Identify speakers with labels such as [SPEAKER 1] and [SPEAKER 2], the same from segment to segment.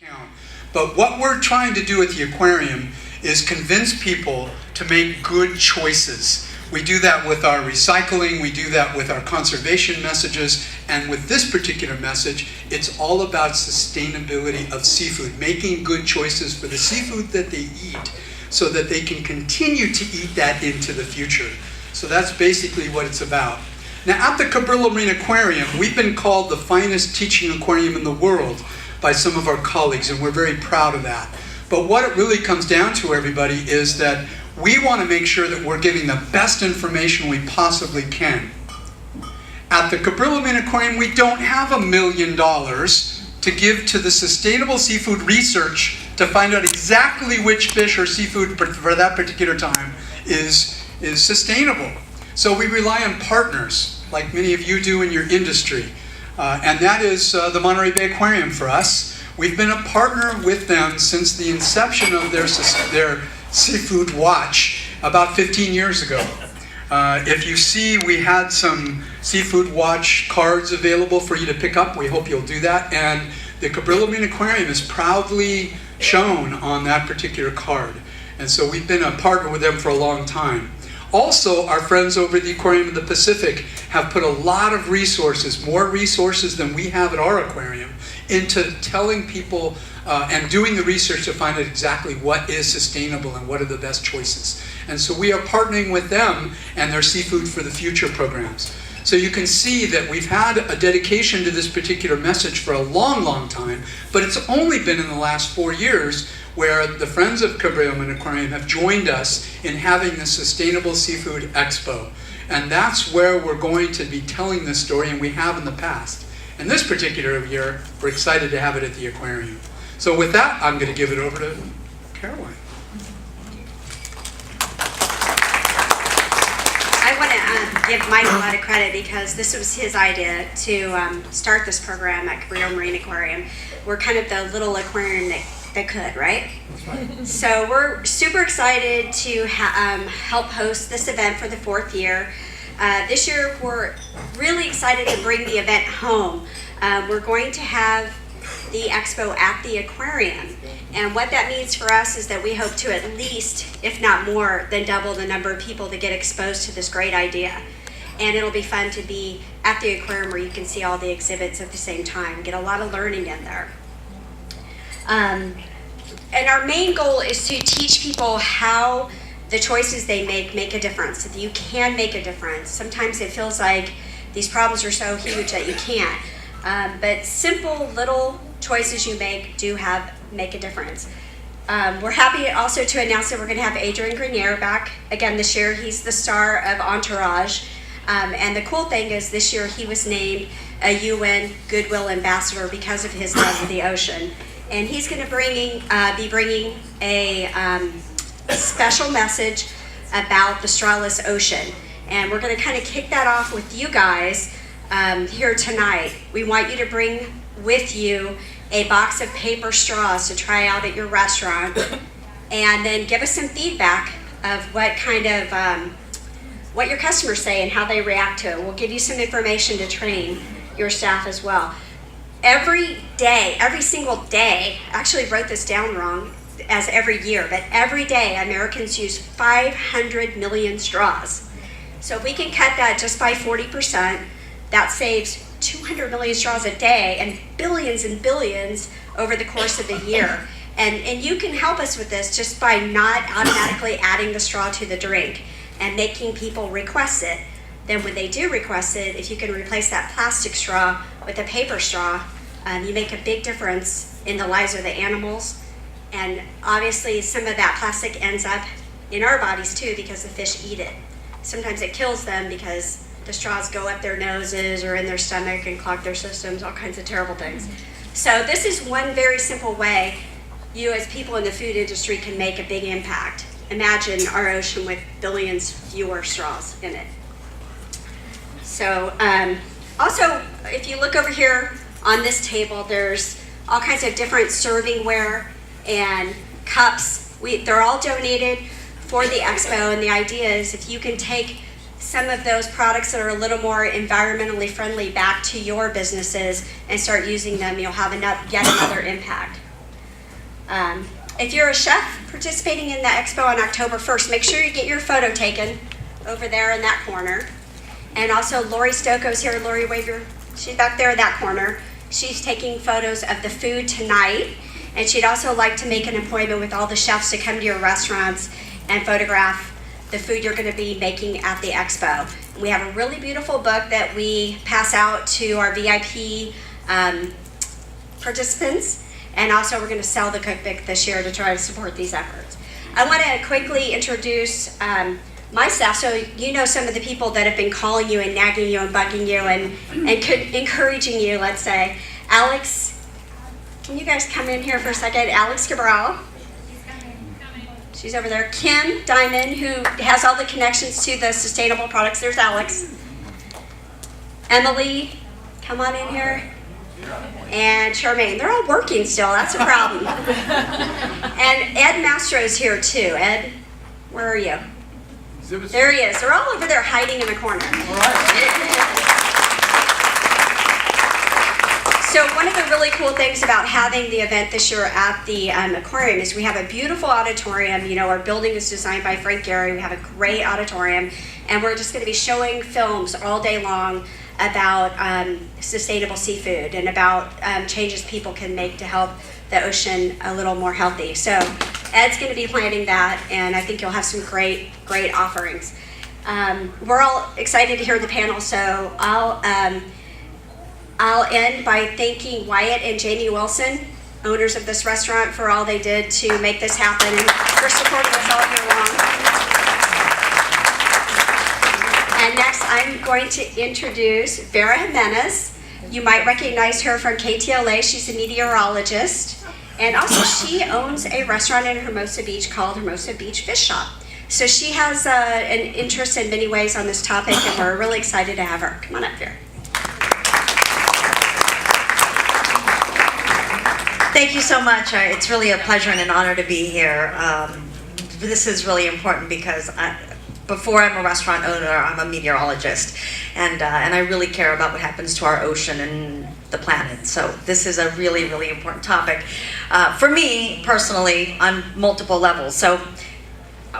[SPEAKER 1] count. But what we're trying to do at the aquarium is convince people to make good choices. We do that with our recycling, we do that with our conservation messages, and with this particular message, it's all about sustainability of seafood, making good choices for the seafood that they eat so that they can continue to eat that into the future. So that's basically what it's about. Now at the Cabrillo Marine Aquarium, we've been called the finest teaching aquarium in the world by some of our colleagues, and we're very proud of that. But what it really comes down to, everybody, is that we want to make sure that we're giving the best information we possibly can. At the Cabrillo Marine Aquarium, we don't have $1 million to give to the sustainable seafood research to find out exactly which fish or seafood for that particular time is sustainable. So we rely on partners, like many of you do in your industry. And that is the Monterey Bay Aquarium for us. We've been a partner with them since the inception of their Seafood Watch about 15 years ago. If you see, we had some Seafood Watch cards available for you to pick up. We hope you'll do that. And the Cabrillo Marine Aquarium is proudly shown on that particular card. And so we've been a partner with them for a long time. Also, our friends over at the Aquarium of the Pacific have put a lot of resources, more resources than we have at our aquarium, into telling people and doing the research to find out exactly what is sustainable and what are the best choices. And so we are partnering with them and their Seafood for the Future programs. So you can see that we've had a dedication to this particular message for a long, long time, but it's only been in the last 4 years where the Friends of Cabrillo Marine Aquarium have joined us in having the Sustainable Seafood Expo. And that's where we're going to be telling this story, and we have in the past. And this particular year, we're excited to have it at the aquarium. So with that, I'm going to give it over to Caroline.
[SPEAKER 2] I want to give Mike a lot of credit because this was his idea to start this program at Cabrillo Marine Aquarium. We're kind of the little aquarium that could, right?
[SPEAKER 1] That's right.
[SPEAKER 2] So we're super excited to help host this event for the 4th year. This year we're really excited to bring the event home. We're going to have the expo at the aquarium. And what that means for us is that we hope to at least, if not more, than double the number of people that get exposed to this great idea. And it'll be fun to be at the aquarium where you can see all the exhibits at the same time, get a lot of learning in there. And our main goal is to teach people how the choices they make a difference. That you can make a difference. Sometimes it feels like these problems are so huge that you can't. But simple little choices you make make a difference. We're happy also to announce that we're going to have Adrian Grenier back again this year. He's the star of Entourage. And the cool thing is this year he was named a UN Goodwill Ambassador because of his love of the ocean. And he's going to be bringing a special message about the strawless ocean. And we're going to kind of kick that off with you guys here tonight. We want you to bring with you a box of paper straws to try out at your restaurant, and then give us some feedback of what kind of what your customers say and how they react to it. We'll give you some information to train your staff as well. Every single day, I actually wrote this down wrong as every year, but every day Americans use 500 million straws. So if we can cut that just by 40%, that saves 200 million straws a day and billions over the course of the year. And you can help us with this just by not automatically adding the straw to the drink and making people request it. Then when they do request it, if you can replace that plastic straw with a paper straw, you make a big difference in the lives of the animals. And obviously some of that plastic ends up in our bodies too because the fish eat it. Sometimes it kills them because the straws go up their noses or in their stomach and clog their systems, all kinds of terrible things. So this is one very simple way you as people in the food industry can make a big impact. Imagine our ocean with billions fewer straws in it. So also, if you look over here on this table, there's all kinds of different servingware and cups. They're all donated for the expo, and the idea is if you can take some of those products that are a little more environmentally friendly back to your businesses and start using them, you'll have yet another impact. If you're a chef participating in the expo on October 1st, make sure you get your photo taken over there in that corner. And also Lori Stokoe's here. Lori, wave your, she's back there in that corner. She's taking photos of the food tonight. And she'd also like to make an appointment with all the chefs to come to your restaurants and photograph the food you're going to be making at the expo. We have a really beautiful book that we pass out to our VIP participants, and also we're going to sell the cookbook this year to try to support these efforts. I want to quickly introduce my staff, so you know some of the people that have been calling you and nagging you and bugging you and encouraging you, let's say. Alex, can you guys come in here for a second? Alex Cabral. She's over there. Kim Diamond, who has all the connections to the sustainable products. There's Alex. Emily, come on in here. And Charmaine. They're all working still. That's a problem. And Ed Mastro is here too. Ed, where are you? There he is. They're all over there hiding in the corner. All right. So one of the really cool things about having the event this year at the aquarium is we have a beautiful auditorium. You know, our building is designed by Frank Gehry. We have a great auditorium, and we're just going to be showing films all day long about sustainable seafood and about changes people can make to help the ocean a little more healthy. So Ed's going to be planning that, and I think you'll have some great offerings. We're all excited to hear the panel, so I'll end by thanking Wyatt and Jamie Wilson, owners of this restaurant, for all they did to make this happen and for supporting us all year long. And next, I'm going to introduce Vera Jimenez. You might recognize her from KTLA. She's a meteorologist. And also, she owns a restaurant in Hermosa Beach called Hermosa Beach Fish Shop. So she has an interest in many ways on this topic, and we're really excited to have her. Come on up, Vera.
[SPEAKER 3] Thank you so much. It's really a pleasure and an honor to be here. This is really important because before I'm a restaurant owner, I'm a meteorologist, and I really care about what happens to our ocean and the planet. So this is a really, really important topic for me personally on multiple levels. So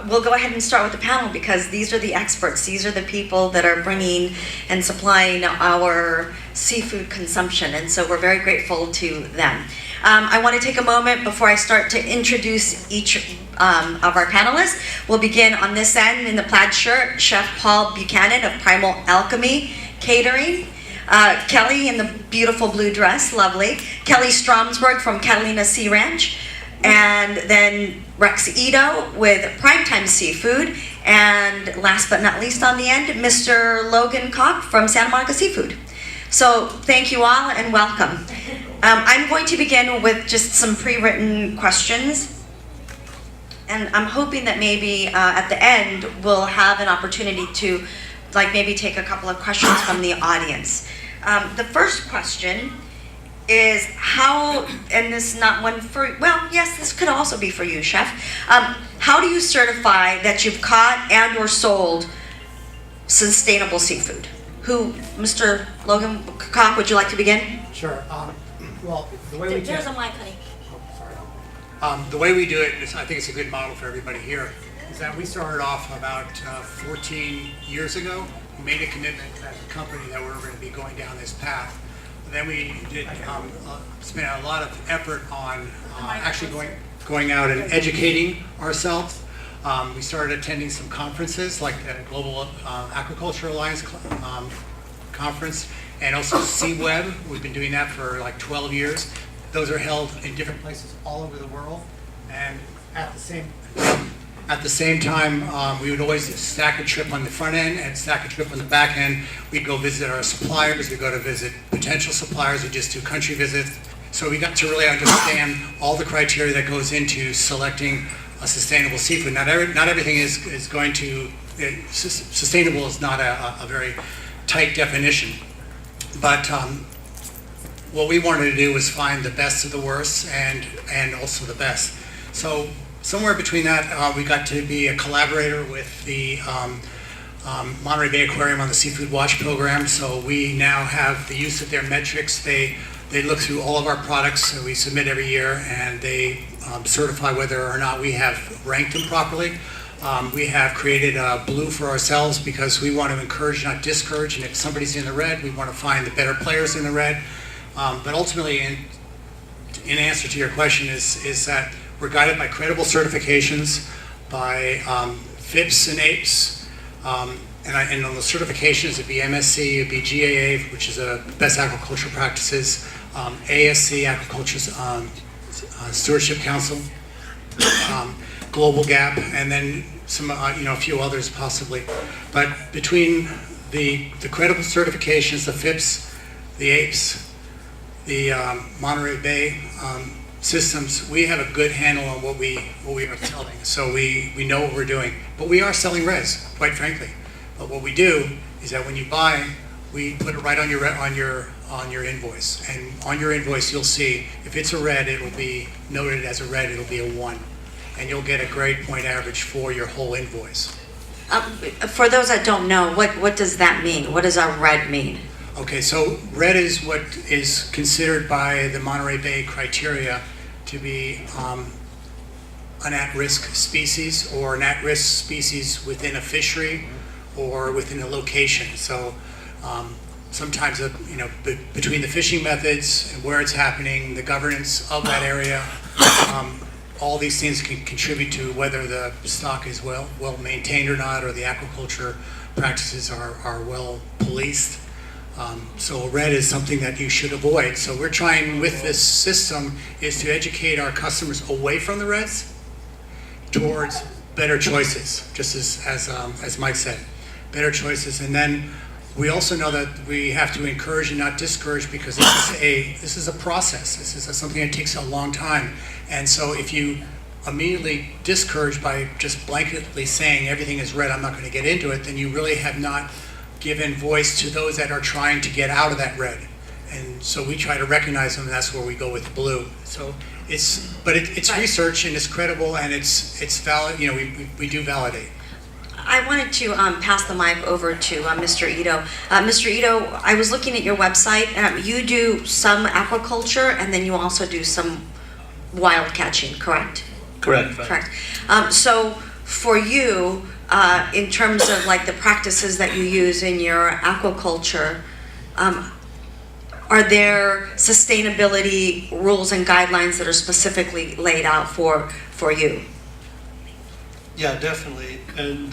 [SPEAKER 3] we'll go ahead and start with the panel because these are the experts. These are the people that are bringing and supplying our seafood consumption, and so we're very grateful to them. I want to take a moment before I start to introduce each of our panelists. We'll begin on this end in the plaid shirt, Chef Paul Buchanan of Primal Alchemy Catering. Kelly in the beautiful blue dress, lovely. Kelly Stromsberg from Catalina Sea Ranch. And then Rex Ito with Primetime Seafood. And last but not least on the end, Mr. Logan Koch from Santa Monica Seafood. So thank you all and welcome. I'm going to begin with just some pre-written questions. And I'm hoping that maybe at the end we'll have an opportunity to maybe take a couple of questions from the audience. The first question is how, and this is not one for, well, yes, this could also be for you, Chef. How do you certify that you've caught and or sold sustainable seafood? Mr. Logan Koch, would you like to begin?
[SPEAKER 4] Sure. Well, the way we
[SPEAKER 3] There's a mic, honey.
[SPEAKER 4] the way we do it is, I think it's a good model for everybody here, is that we started off about 14 years ago. We made a commitment as a company that we were going to be going down this path. Then we did spend a lot of effort on actually going out and educating ourselves. We started attending some conferences like the Global Aquaculture Alliance conference and also SeaWeb. We've been doing that for like 12 years. Those are held in different places all over the world. And at the same time, we would always stack a trip on the front end and stack a trip on the back end. We'd go visit our suppliers. We'd go to visit potential suppliers. We'd just do country visits. So we got to really understand all the criteria that goes into selecting a sustainable seafood. Not everything is going to, sustainable is not a very tight definition. But what we wanted to do was find the best of the worst and also the best. So somewhere between that, we got to be a collaborator with the Monterey Bay Aquarium on the Seafood Watch program. So we now have the use of their metrics. They look through all of our products that we submit every year, and they certify whether or not we have ranked them properly. We have created a blue for ourselves because we want to encourage, not discourage, and if somebody's in the red, we want to find the better players in the red. But ultimately, in answer to your question, is that we're guided by credible certifications, by FIPS and APES, and on the certifications, it'd be MSC, it'd be GAA, which is a Best Agricultural Practices, ASC, Agriculture's Stewardship Council, Global Gap, and then some, a few others possibly. But between the credible certifications, the FIPS, the APES, the Monterey Bay systems, we have a good handle on what we are selling. So we know what we're doing. But we are selling res, quite frankly. But what we do is that when you buy, we put it right on your invoice. And on your invoice, you'll see if it's a red, it'll be noted as a red. It'll be a 1, and you'll get a grade point average for your whole invoice.
[SPEAKER 3] For those that don't know, what does that mean? What does a red mean?
[SPEAKER 4] Okay, so red is what is considered by the Monterey Bay criteria to be an at-risk species, or an at-risk species within a fishery or within a location. So sometimes, between the fishing methods and where it's happening, the governance of that area, all these things can contribute to whether the stock is well maintained or not, or the aquaculture practices are well policed. So red is something that you should avoid. So we're trying with this system is to educate our customers away from the reds towards better choices, just as Mike said, better choices. And then we also know that we have to encourage and not discourage, because this is a process. This is something that takes a long time. And so if you immediately discourage by just blanketly saying everything is red, I'm not going to get into it, then you really have not given voice to those that are trying to get out of that red. And so we try to recognize them, and that's where we go with blue. So it's research, and it's credible, and it's valid. We do validate.
[SPEAKER 3] I wanted to pass the mic over to Mr. Ito. Mr. Ito, I was looking at your website. You do some aquaculture, and then you also do some wild catching, correct?
[SPEAKER 5] Correct.
[SPEAKER 3] Correct. So for you, in terms of like the practices that you use in your aquaculture, are there sustainability rules and guidelines that are specifically laid out for you?
[SPEAKER 5] Yeah, definitely. And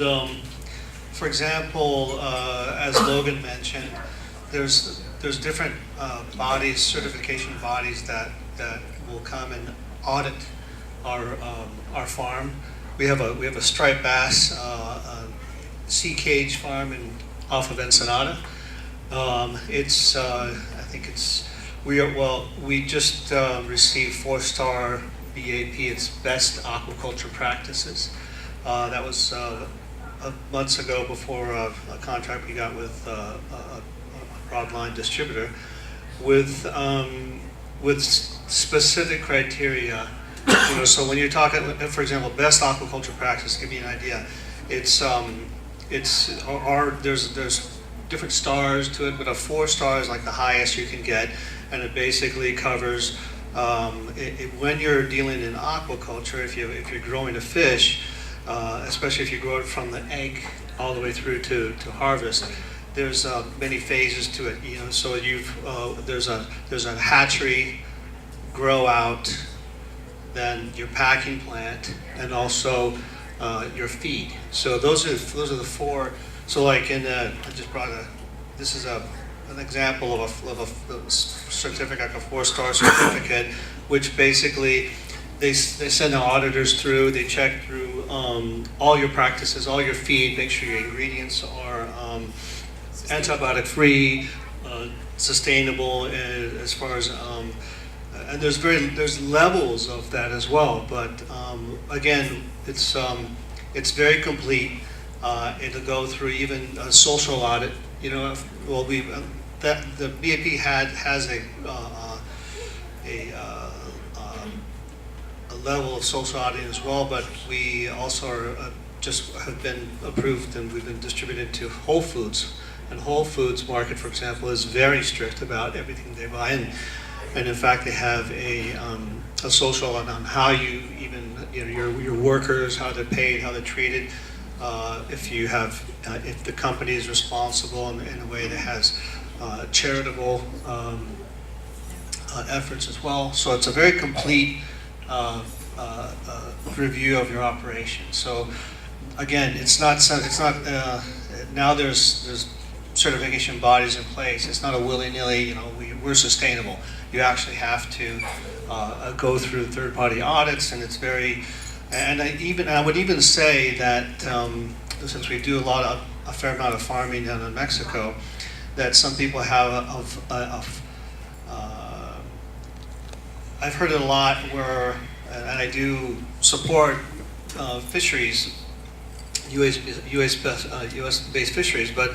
[SPEAKER 5] for example, as Logan mentioned, there's different bodies, certification bodies that will come and audit our farm. We have a striped bass sea cage farm off of Ensenada. We just received 4-star BAP. It's Best Aquaculture Practices. That was months ago, before a contract we got with a broadline distributor with specific criteria. So when you're talking, for example, Best Aquaculture Practice, to give you an idea, there's different stars to it, but a 4-star is like the highest you can get, and it basically covers when you're dealing in aquaculture, if you're growing a fish, especially if you grow it from the egg all the way through to harvest, there's many phases to it. So there's a hatchery, grow out, then your packing plant, and also your feed. So those are the 4. So like I just brought this is an example of a certificate, like a 4-star certificate, which basically they send the auditors through. They check through all your practices, all your feed, make sure your ingredients are antibiotic free, sustainable, as far as and there's levels of that as well. But again, it's very complete. It'll go through even a social audit. The BAP has a level of social auditing as well, but we also are just have been approved, and we've been distributed to Whole Foods. And Whole Foods market, for example, is very strict about everything they buy, and in fact they have a a social on how you even, your workers, how they're paid, how they're treated. If you have, if the company is responsible in a way that has charitable efforts as well. So it's a very complete review of your operation. So again, it's not now there's certification bodies in place. It's not a willy-nilly, we're sustainable. You actually have to go through third-party audits, and it's very, and I would even say that since we do a fair amount of farming down in Mexico, that some people have I've heard it a lot where, and I do support fisheries, U.S.-based fisheries, but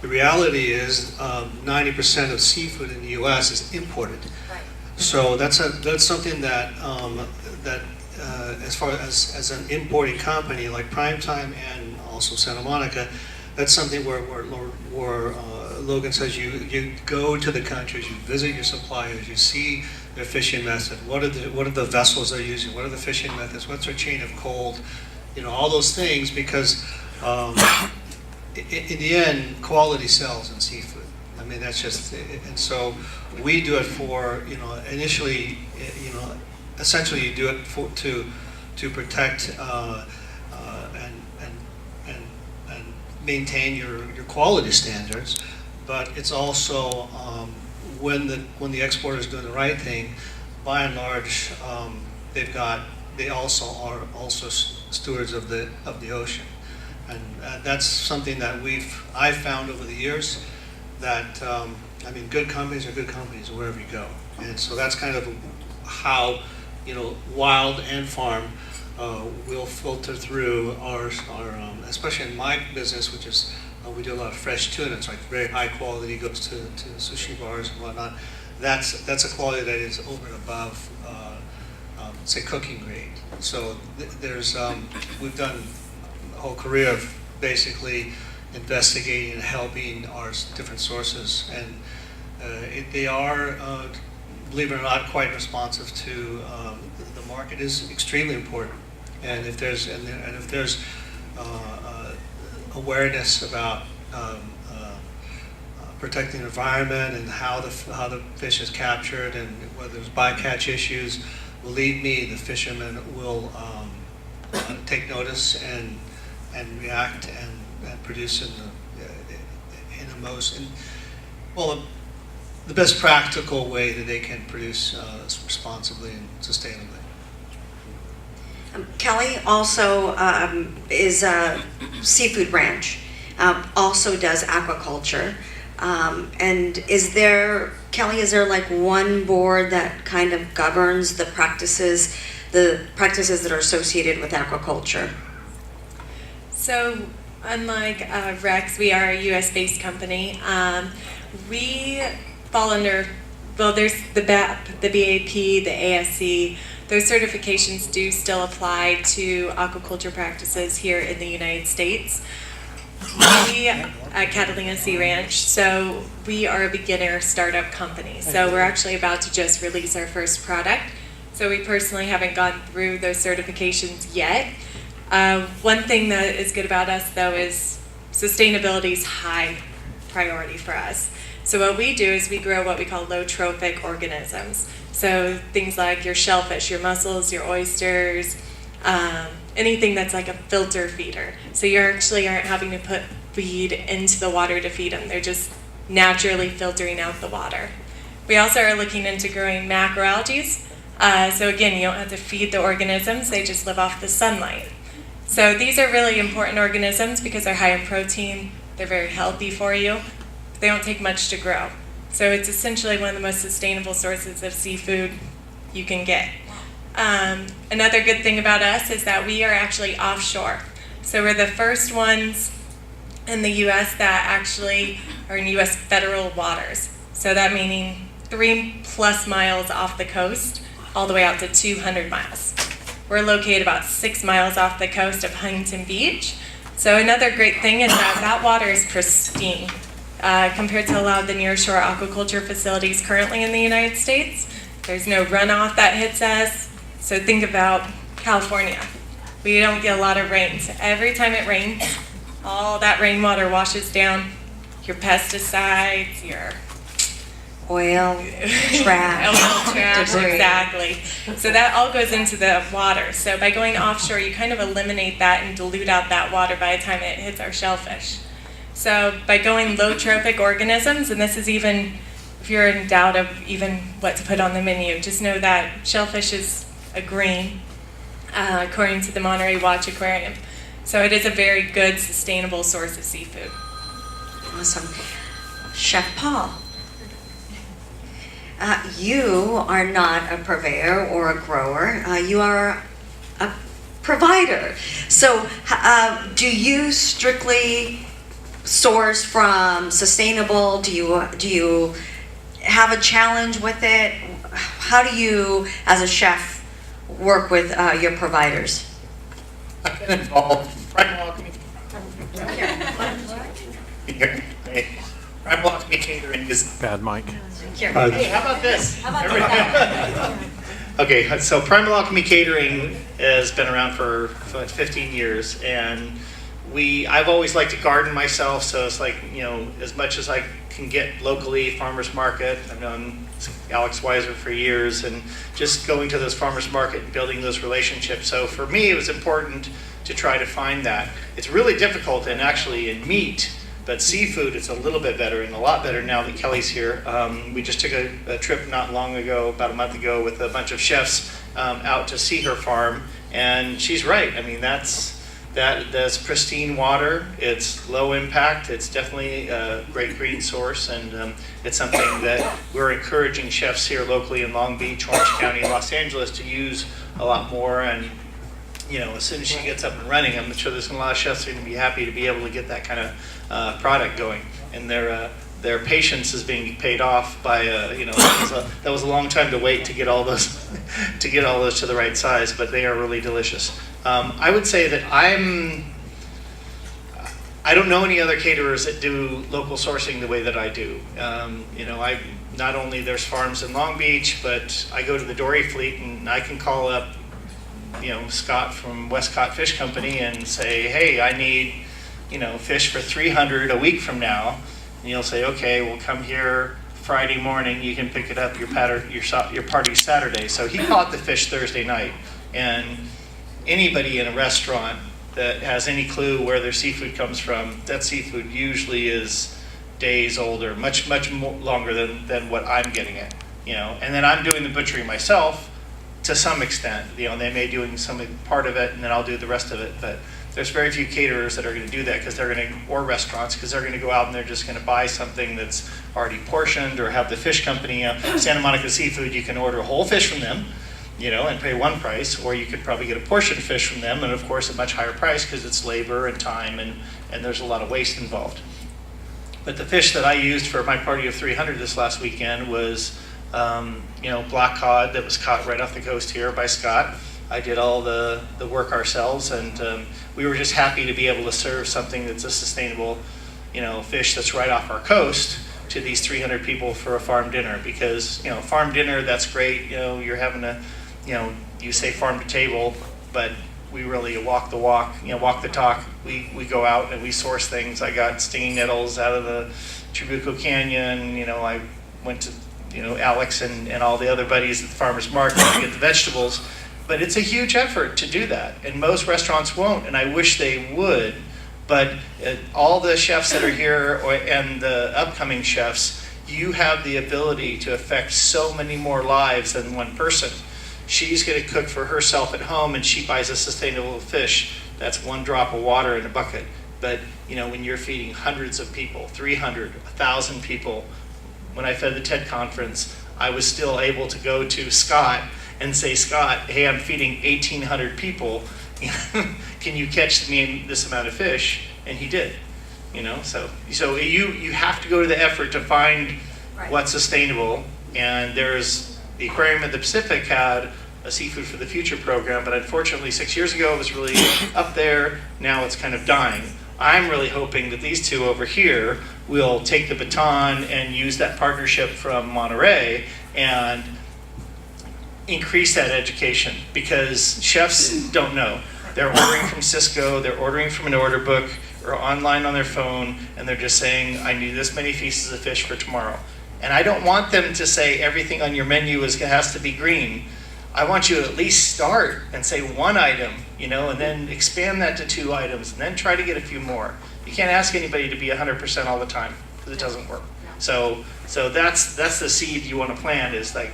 [SPEAKER 5] the reality is 90% of seafood in the U.S. is imported.
[SPEAKER 2] Right.
[SPEAKER 5] So that's something that as far as an importing company like Primetime and also Santa Monica, that's something where Logan says you go to the countries, you visit your suppliers, you see their fishing method. What are the vessels they're using? What are the fishing methods? What's their chain of cold? All those things, because in the end, quality sells in seafood. I mean, that's just, and so we do it for, initially, essentially you do it to protect and maintain your quality standards, but it's also when the exporter is doing the right thing, by and large, they also are stewards of the ocean. And that's something that I've found over the years, that good companies are good companies wherever you go. And so that's kind of how wild and farm will filter through our especially in my business, which is we do a lot of fresh tuna. It's like very high quality, goes to sushi bars and whatnot. That's a quality that is over and above say cooking grade. So there's we've done a whole career of basically investigating and helping our different sources, and they are, believe it or not, quite responsive to the market is extremely important. And if there's awareness about protecting the environment and how the fish is captured, and whether there's bycatch issues, believe me, the fishermen will take notice and react and produce in the most, the best practical way that they can produce responsibly and sustainably.
[SPEAKER 3] Kelly also is a seafood ranch, also does aquaculture. And Kelly, is there like one board that kind of governs the practices that are associated with aquaculture?
[SPEAKER 6] So unlike Rex, we are a US-based company. We fall under, there's the BAP, the BAP, the ASC. Those certifications do still apply to aquaculture practices here in the United States. We at Catalina Sea Ranch, so we are a beginner startup company. So we're actually about to just release our first product. So we personally haven't gone through those certifications yet. One thing that is good about us, though, is sustainability is high priority for us. So what we do is we grow what we call low trophic organisms. So things like your shellfish, your mussels, your oysters, anything that's like a filter feeder. So you actually aren't having to put feed into the water to feed them. They're just naturally filtering out the water. We also are looking into growing macroalgae. So again, you don't have to feed the organisms, they just live off the sunlight. So these are really important organisms because they're high in protein, they're very healthy for you, they don't take much to grow. So it's essentially one of the most sustainable sources of seafood you can get. Another good thing about us is that we are actually offshore. So we're the first ones in the US that actually are in US federal waters. So that meaning 3+ miles off the coast, all the way out to 200 miles. We're located about 6 miles off the coast of Huntington Beach. So another great thing is that water is pristine. Compared to a lot of the nearshore aquaculture facilities currently in the United States, There's no runoff that hits us. So think about California. We don't get a lot of rain. So every time it rains, all that rainwater washes down your pesticides, your
[SPEAKER 3] Oil, trash, debris.
[SPEAKER 6] exactly. So that all goes into the water. So by going offshore, you kind of eliminate that and dilute out that water by the time it hits our shellfish. So by going low trophic organisms, and this is even if you're in doubt of even what to put on the menu, just know that shellfish is a green, according to the Monterey Watch Aquarium. So it is a very good, sustainable source of seafood.
[SPEAKER 3] Awesome. Chef Paul, you are not a purveyor or a grower. You are a provider. So do you strictly source from sustainable? Do you have a challenge with it? How do you, as a chef, work with your providers?
[SPEAKER 7] I've been involved. Primal Alchemy. Primal Alchemy Catering is.
[SPEAKER 8] Bad mic.
[SPEAKER 7] Hey, how about this? Okay, so Primal Alchemy Catering has been around for 15 years, and I've always liked to garden myself, so it's like, as much as I can get locally, farmers market. I've known Alex Weiser for years, and just going to those farmers market and building those relationships. So for me, it was important to try to find that. It's really difficult, and actually in meat, but seafood, it's a little bit better, and a lot better now that Kelly's here. We just took a trip not long ago, about a month ago, with a bunch of chefs out to see her farm, and she's right. I mean, that's pristine water. It's low impact. It's definitely a great green source, and it's something that we're encouraging chefs here locally in Long Beach, Orange County, and Los Angeles to use a lot more. And as soon as she gets up and running, I'm sure there's a lot of chefs who are going to be happy to be able to get that kind of product going, and their patience is being paid off by that was a long time to wait to get all those to the right size, but they are really delicious. I would say that I don't know any other caterers that do local sourcing the way that I do. I not only there's farms in Long Beach, but I go to the dory fleet and I can call up Scott from Westcott Fish Company and say, hey, I need fish for 300 a week from now. And you'll say, okay, we'll come here Friday morning. You can pick it up your party's Saturday. So he caught the fish Thursday night. And anybody in a restaurant that has any clue where their seafood comes from, that seafood usually is days older, much more longer than what I'm getting it. And then I'm doing the butchering myself to some extent. They may doing some part of it, and then I'll do the rest of it. But there's very few caterers that are going to do that or restaurants, because they're going to go out and they're just going to buy something that's already portioned, or have the fish company. Santa Monica Seafood, you can order a whole fish from them, and pay one price, or you could probably get a portion of fish from them, and of course a much higher price because it's labor and time, and there's a lot of waste involved. But the fish that I used for my party of 300 this last weekend was black cod that was caught right off the coast here by Scott. I did all the work ourselves, and we were just happy to be able to serve something that's a sustainable, fish that's right off our coast to these 300 people for a farm dinner. Because farm dinner, that's great. You're having a, you say farm to table, but we really walk the walk, walk the talk. We go out and we source things. I got stinging nettles out of the Trabuco Canyon. I went to Alex and all the other buddies at the farmer's market to get the vegetables. But it's a huge effort to do that, and most restaurants won't, and I wish they would. But all the chefs that are here and the upcoming chefs, you have the ability to affect so many more lives than one person. She's going to cook for herself at home, and she buys a sustainable fish. That's one drop of water in a bucket. But when you're feeding hundreds of people, 300, 1,000 people, when I fed the TED conference, I was still able to go to Scott and say, Scott, hey, I'm feeding 1,800 people. Can you catch me this amount of fish? And he did. So you have to go to the effort to find what's sustainable. And there's the aquarium at the Pacific had a Seafood for the Future program, but unfortunately 6 years ago it was really up there. Now it's kind of dying. I'm really hoping that these two over here will take the baton and use that partnership from Monterey and increase that education, because chefs don't know. They're ordering from Cisco, they're ordering from an order book or online on their phone, and they're just saying, I need this many pieces of fish for tomorrow. And I don't want them to say everything on your menu has to be green. I want you to at least start and say one item, and then expand that to 2 items, and then try to get a few more. You can't ask anybody to be 100% all the time, because it doesn't work. So that's the seed you want to plant, is like,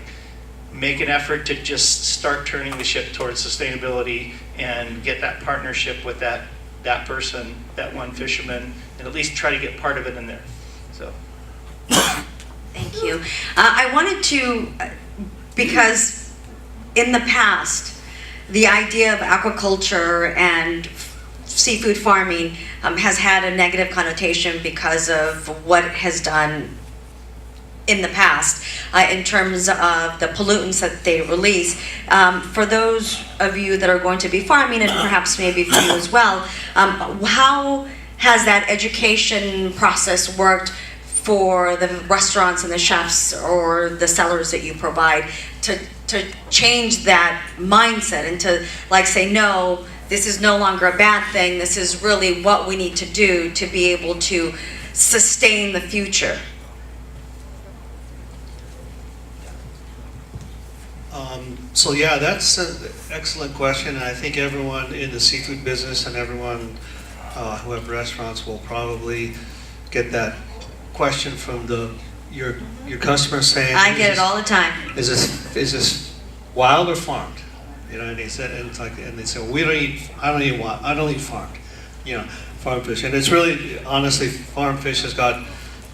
[SPEAKER 7] make an effort to just start turning the ship towards sustainability and get that partnership with that person, that one fisherman, and at least try to get part of it in there. So.
[SPEAKER 3] Thank you. I wanted to, because in the past, the idea of aquaculture and seafood farming has had a negative connotation because of what it has done in the past in terms of the pollutants that they release. For those of you that are going to be farming, and perhaps maybe for you as well, how has that education process worked for the restaurants and the chefs or the sellers that you provide to change that mindset and to say, no, this is no longer a bad thing, this is really what we need to do to be able to sustain the future?
[SPEAKER 5] So yeah, that's an excellent question, and I think everyone in the seafood business and everyone who have restaurants will probably get that question from your customer saying,
[SPEAKER 3] I get it all the time.
[SPEAKER 5] Is this wild or farmed? And they said, and they said, I don't eat farmed, farmed fish. And it's really, honestly, farmed fish has got,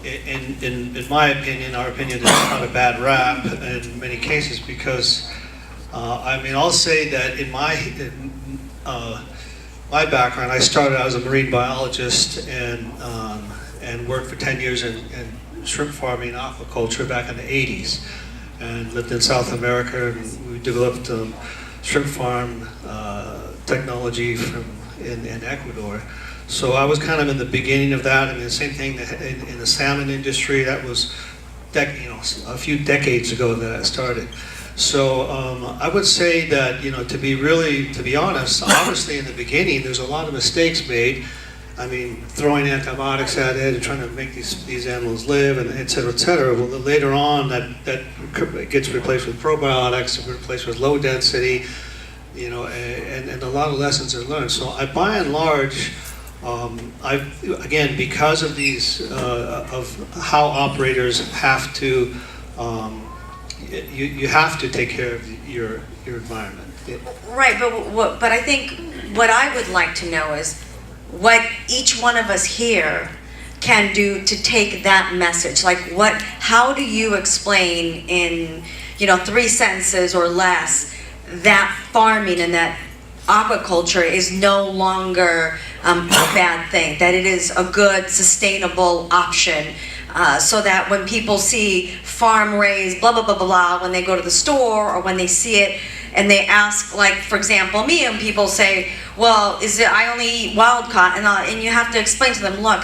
[SPEAKER 5] in my opinion, our opinion, it's not a bad rap in many cases, because I'll say that in my background, I started as a marine biologist and worked for 10 years in shrimp farming and aquaculture back in the 80s, and lived in South America, and we developed shrimp farm technology in Ecuador. So I was kind of in the beginning of that. The same thing in the salmon industry. That was a few decades ago that I started. So I would say that, to be honest, obviously in the beginning there's a lot of mistakes made. Throwing antibiotics at it and trying to make these animals live, and et cetera, et cetera. Well, later on that gets replaced with probiotics, replaced with low density, and a lot of lessons are learned. So by and large, again, because of these, of how operators have to, you have to take care of your environment.
[SPEAKER 3] Right, but I think what I would like to know is what each one of us here can do to take that message. How do you explain in 3 sentences or less that farming and that aquaculture is no longer a bad thing, that it is a good, sustainable option, so that when people see farm raised blah, blah, blah, blah, blah, when they go to the store or when they see it, and they ask, for example, me, and people say, well, I only eat wild caught, and you have to explain to them, look,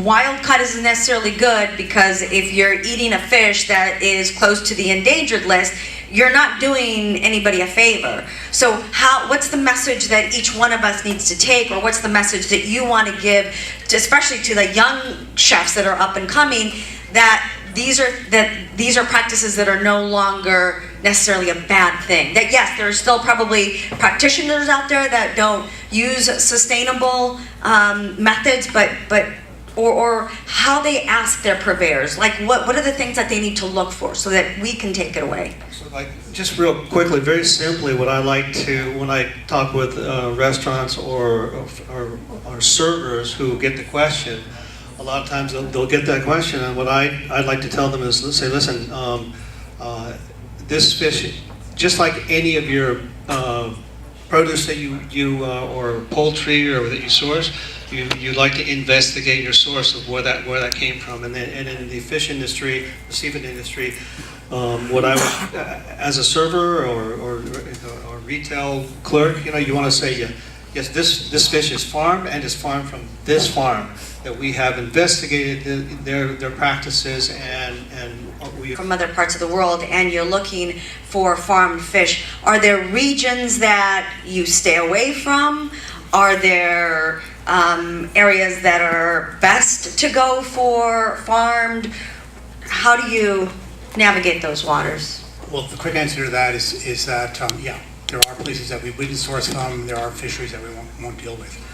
[SPEAKER 3] wild caught isn't necessarily good, because if you're eating a fish that is close to the endangered list, you're not doing anybody a favor. So what's the message that each one of us needs to take, or what's the message that you want to give, especially to the young chefs that are up and coming, that these are practices that are no longer necessarily a bad thing? That yes, there are still probably practitioners out there that don't use sustainable methods, or how they ask their purveyors, what are the things that they need to look for so that we can take it away?
[SPEAKER 5] So just real quickly, very simply, what I like to, when I talk with restaurants or servers who get the question, a lot of times they'll get that question, and what I'd like to tell them is, let's say, listen, this fish, just like any of your produce that you or poultry or that you source, you like to investigate your source of where that came from, and in the fish industry, the seafood industry, what I would, as a server or retail clerk, you want to say yes, this fish is farmed and is farmed from this farm, that we have investigated their practices and we
[SPEAKER 3] From other parts of the world, and you're looking for farmed fish, are there regions that you stay away from? Are there areas that are best to go for farmed? How do you navigate those waters?
[SPEAKER 4] Well, the quick answer to that is that, yeah, there are places that we wouldn't source from, there are fisheries that we won't deal with.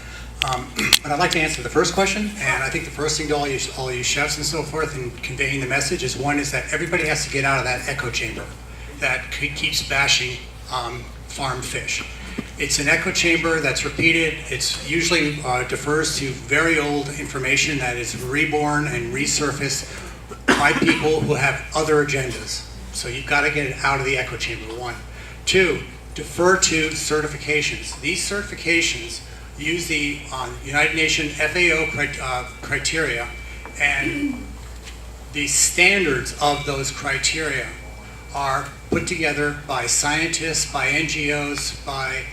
[SPEAKER 4] But I'd like to answer the first question, and I think the first thing to all you chefs and so forth in conveying the message is, one, is that everybody has to get out of that echo chamber that keeps bashing farmed fish. It's an echo chamber that's repeated. It's usually defers to very old information that is reborn and resurfaced by people who have other agendas. So you've got to get it out of the echo chamber, one. Two, defer to certifications. These certifications use the United Nations FAO criteria, and the standards of those criteria are put together by scientists, by NGOs, by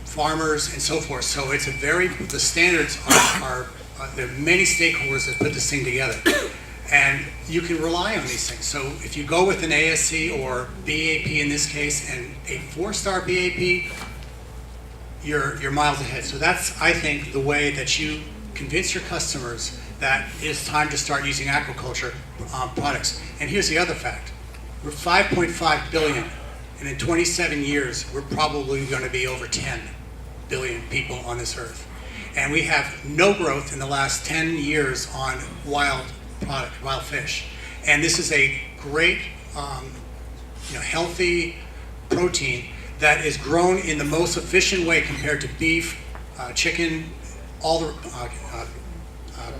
[SPEAKER 4] farmers, and so forth. So it's the standards are there are many stakeholders that put this thing together. And you can rely on these things. So if you go with an ASC or BAP in this case, and a 4-star BAP, you're miles ahead. So that's, I think, the way that you convince your customers that it's time to start using aquaculture products. And here's the other fact. We're 5.5 billion, and in 27 years, we're probably going to be over 10 billion people on this earth. And we have no growth in the last 10 years on wild fish. And this is a great, healthy protein that is grown in the most efficient way compared to beef, chicken, all the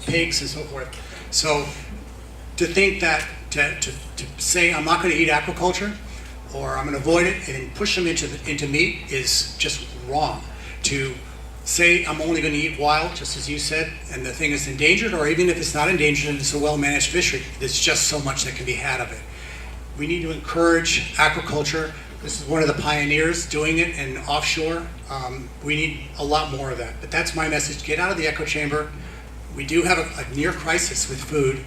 [SPEAKER 4] pigs and so forth. So to think that, to say I'm not going to eat aquaculture or I'm going to avoid it and push them into meat is just wrong. To say I'm only going to eat wild, just as you said, and the thing is endangered, or even if it's not endangered and it's a well-managed fishery, there's just so much that can be had of it. We need to encourage aquaculture. This is one of the pioneers doing it in offshore. We need a lot more of that. But that's my message. Get out of the echo chamber. We do have a near crisis with food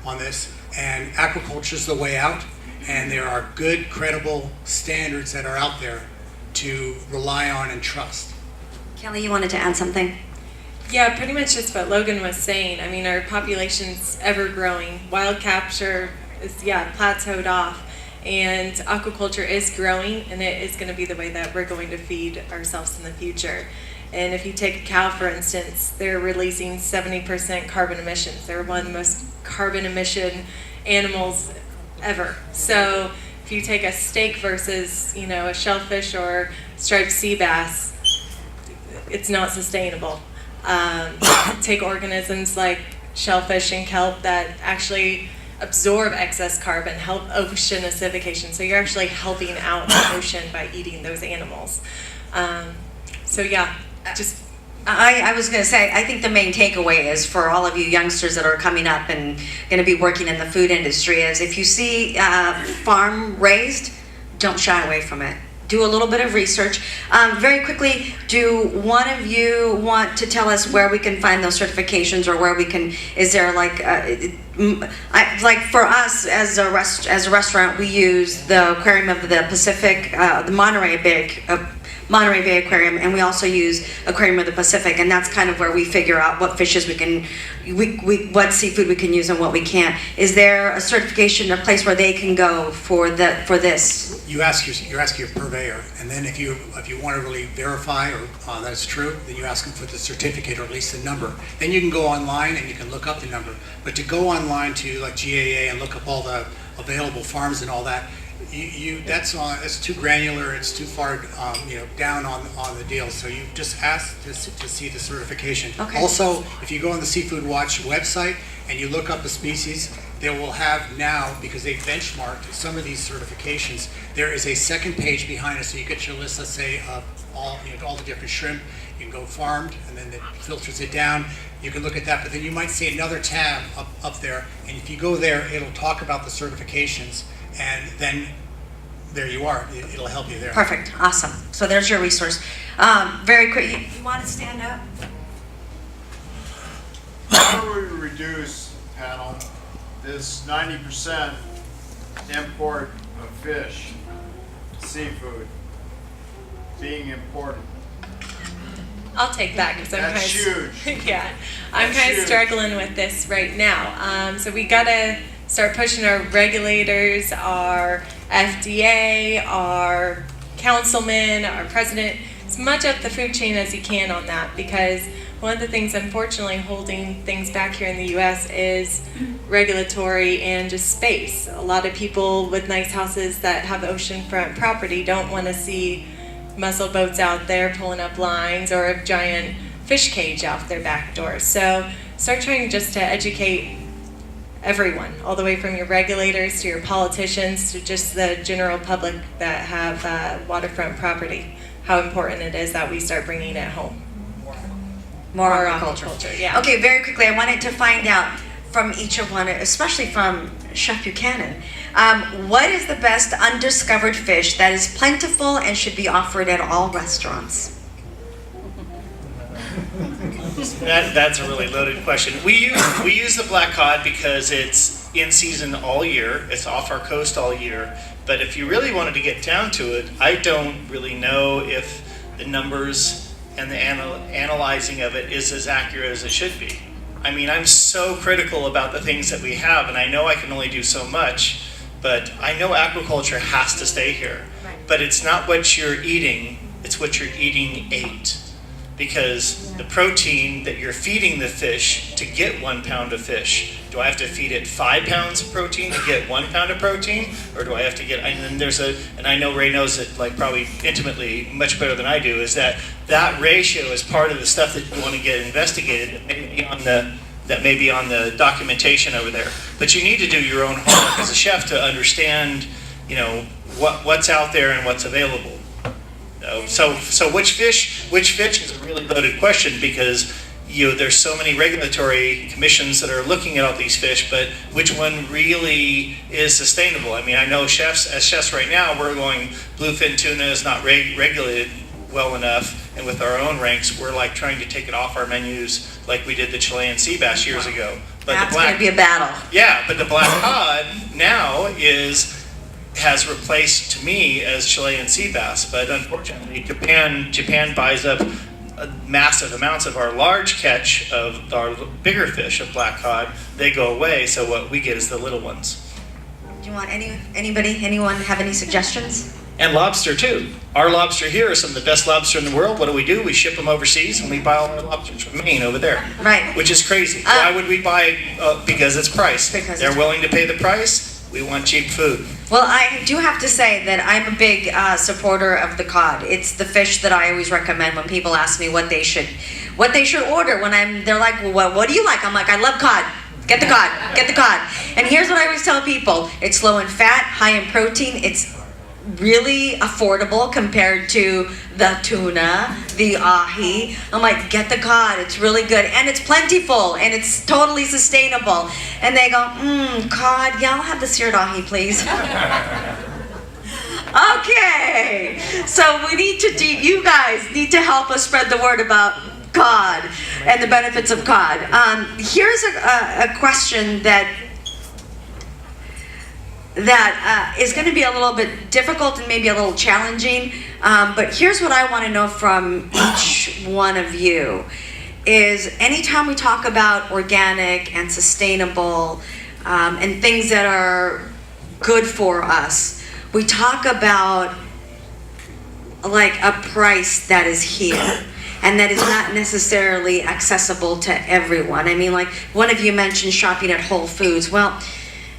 [SPEAKER 4] on this, and aquaculture is the way out. And there are good, credible standards that are out there to rely on and trust.
[SPEAKER 3] Kelly, you wanted to add something?
[SPEAKER 6] Yeah, pretty much just what Logan was saying. I mean, our population's ever growing. Wild capture is, plateaued off. And aquaculture is growing, and it is going to be the way that we're going to feed ourselves in the future. And if you take a cow, for instance, they're releasing 70% carbon emissions. They're one of the most carbon emission animals ever. So if you take a steak versus, a shellfish or striped sea bass, it's not sustainable. Take organisms like shellfish and kelp that actually absorb excess carbon, help ocean acidification. So you're actually helping out the ocean by eating those animals. I
[SPEAKER 3] was going to say, I think the main takeaway is for all of you youngsters that are coming up and going to be working in the food industry is if you see farm raised, don't shy away from it. Do a little bit of research. Very quickly, do one of you want to tell us where we can find those certifications, or where we can? Is there like for us as a restaurant, we use the Aquarium of the Pacific, the Monterey Bay Aquarium, and we also use Aquarium of the Pacific, and that's kind of where we figure out what fishes what seafood we can use and what we can't. Is there a certification, a place where they can go for this?
[SPEAKER 4] You ask your purveyor, and then if you want to really verify or that's true, then you ask them for the certificate or at least the number. Then you can go online and you can look up the number. But to go online to like GAA and look up all the available farms and all that, that's too granular. It's too far down on the deal. So you just ask to see the certification.
[SPEAKER 3] Okay.
[SPEAKER 4] Also, if you go on the Seafood Watch website and you look up a species, they will have now, because they benchmarked some of these certifications, there is a second page behind it. So you get your list, let's say, of all the different shrimp. You can go farmed, and then it filters it down. You can look at that, but then you might see another tab up there. And if you go there, it'll talk about the certifications. And then there you are. It'll help you there.
[SPEAKER 3] Perfect, awesome. So there's your resource. Very quick, you want to stand up?
[SPEAKER 8] How do we reduce, panel, this 90% import of fish, seafood, being imported?
[SPEAKER 6] I'll take that because I'm
[SPEAKER 8] That's
[SPEAKER 6] kind of
[SPEAKER 8] huge.
[SPEAKER 6] yeah, I'm
[SPEAKER 8] That's
[SPEAKER 6] kind of
[SPEAKER 8] huge.
[SPEAKER 6] struggling with this right now. So we gotta start pushing our regulators, our FDA, our councilman, our president, as much up the food chain as you can on that, because one of the things unfortunately holding things back here in the U.S. is regulatory and just space. A lot of people with nice houses that have oceanfront property don't want to see mussel boats out there pulling up lines or a giant fish cage out their back door. So start trying just to educate everyone, all the way from your regulators to your politicians to just the general public that have waterfront property, how important it is that we start bringing it home.
[SPEAKER 3] More
[SPEAKER 6] More
[SPEAKER 3] aquaculture.
[SPEAKER 6] yeah.
[SPEAKER 3] Okay, very quickly, I wanted to find out from each of one, especially from Chef Buchanan, what is the best undiscovered fish that is plentiful and should be offered at all restaurants?
[SPEAKER 7] That's a really loaded question. We use the black cod because it's in season all year. It's off our coast all year. But if you really wanted to get down to it, I don't really know if the numbers and the analyzing of it is as accurate as it should be. I mean, I'm so critical about the things that we have, and I know I can only do so much, but I know aquaculture has to stay here. But it's not what you're eating, it's what you're eating ate. Because the protein that you're feeding the fish to get 1 pound of fish, do I have to feed it 5 pounds of protein to get 1 pound of protein? Or do I have to get, and then and I know Ray knows it like probably intimately much better than I do, is that ratio is part of the stuff that you want to get investigated that may be on the documentation over there. But you need to do your own homework as a chef to understand, you know, what's out there and what's available. So which fish is a really loaded question, because there's so many regulatory commissions that are looking at all these fish, but which one really is sustainable? I mean, I know as chefs right now, we're going bluefin tuna is not regulated well enough, and with our own ranks, we're like trying to take it off our menus like we did the Chilean sea bass years ago. But
[SPEAKER 3] That's going to be a battle.
[SPEAKER 7] Yeah, but the black cod now has replaced, to me, as Chilean sea bass, but unfortunately Japan buys up massive amounts of our large catch of our bigger fish of black cod. They go away, so what we get is the little ones.
[SPEAKER 3] Do you want anyone have any suggestions?
[SPEAKER 7] And lobster too. Our lobster here is some of the best lobster in the world. What do? We ship them overseas, and we buy all our lobsters from Maine over there.
[SPEAKER 3] Right.
[SPEAKER 7] Which is crazy. Why would we buy? Because it's price.
[SPEAKER 3] Because
[SPEAKER 7] they're
[SPEAKER 3] it's
[SPEAKER 7] willing to pay the price. We want cheap food.
[SPEAKER 3] Well, I do have to say that I'm a big supporter of the cod. It's the fish that I always recommend when people ask me what they should order. They're like, well, what do you like? I'm like, I love cod. Get the cod. Get the cod. And here's what I always tell people: it's low in fat, high in protein. It's really affordable compared to the tuna, the ahi. I'm like, get the cod, it's really good, and it's plentiful, and it's totally sustainable. And they go, cod, yeah, I'll have the seared ahi, please. Okay, so you guys need to help us spread the word about cod and the benefits of cod. Here's a question that is going to be a little bit difficult and maybe a little challenging, but here's what I want to know from each one of you is anytime we talk about organic and sustainable and things that are good for us, we talk about like a price that is here and that is not necessarily accessible to everyone. I mean, like one of you mentioned shopping at Whole Foods. Well,